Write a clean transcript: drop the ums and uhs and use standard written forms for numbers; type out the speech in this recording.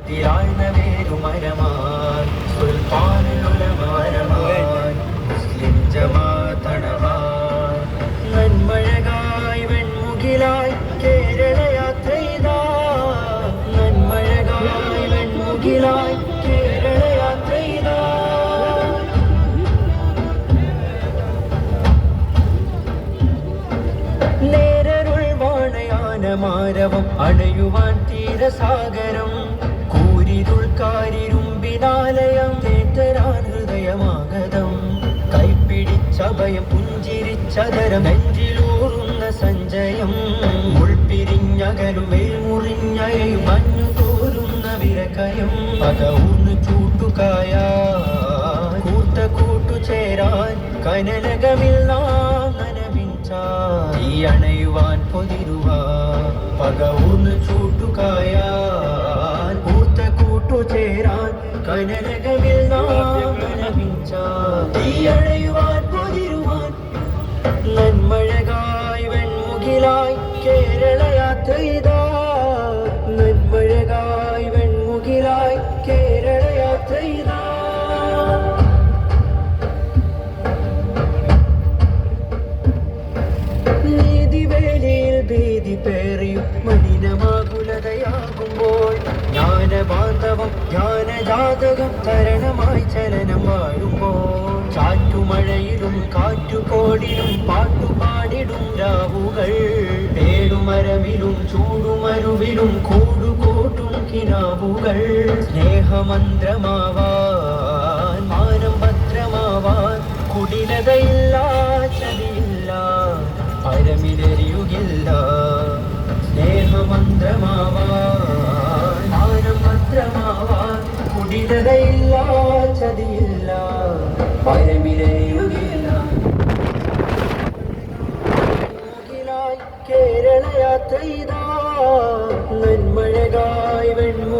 തിരാഴ്ന്ന വേരുമരമാൻ സുൽത്താനുലമാരമാൻ മുസ്ലിം ജമാഅത്തണവാൻ നന്മഴകായി വെൺമുകിലായി കേരള യാത്രയിതാ നന്മഴകായി വെൺമുകിലായി കേരള യാത്രയിതാ നേരരുൾ വാണയാനമാരവം അണയുവാൻ തീരസാഗരം കൂരിരുൾക്കാരിരുമ്പിനാലയം തേറ്റരാൻ ഹൃദയമാഗതം കൈപ്പിടിച്ചഭയം പുഞ്ചിരിച്ചതരം നെഞ്ചിലൂറുന്ന സഞ്ചയം ഉൾപ്പിരിഞ്ഞകലും മേൽമുറിഞ്ഞയും മഞ്ഞു തോരുന്ന വിരകയം പകഊർന്നു ചൂട്ടുകായ കൂട്ട കൂട്ടുചേരാൻ കനലകമിൽ നാം ഈ അണയുവാൻ പൊതിരുവാ പകഊർന്ന് ചൂട്ടുകായാൻ കൂർത്ത കൂട്ടുചേരാൻ കനലകമിൽ നാം ഈ അണയുവാൻ പൊതിരുവാൻ നന്മഴകായി വെൺമുകിലായി കേരള യാത്രയിതാ നന്മഴകായി വെൺമുകിലായി കേരള യാത്രയിതാ ഭീതി പേറിയും മലിനമാകുലതയാകുമ്പോൾ ജ്ഞാനബാന്ധവം ജ്ഞാനജാതകം തരണമായി ചലനം വാഴുമ്പോൾ ചാറ്റുമഴയിലും കാറ്റുകോടിലും പാട്ടുപാടിടും രാവുകൾ പേടുമരമിലും ചൂടുമരുവിലും കൂടുകൂട്ടും കിനാവുകൾ സ്നേഹമന്ത്രമാവാൻ മാനം ഭദ്രമാവാൻ കുടിലതയില്ല ചതിയില്ല പരമിലരിയുകില്ല സ്നേഹമന്ത്രമാവാൻ മാനം ഭദ്രമാവാൻ കുടിലതയില്ല ചതിയില്ല പരമിലരിയുകില്ല കേരള യാത്രയിതാ നന്മഴകായി വെൺമു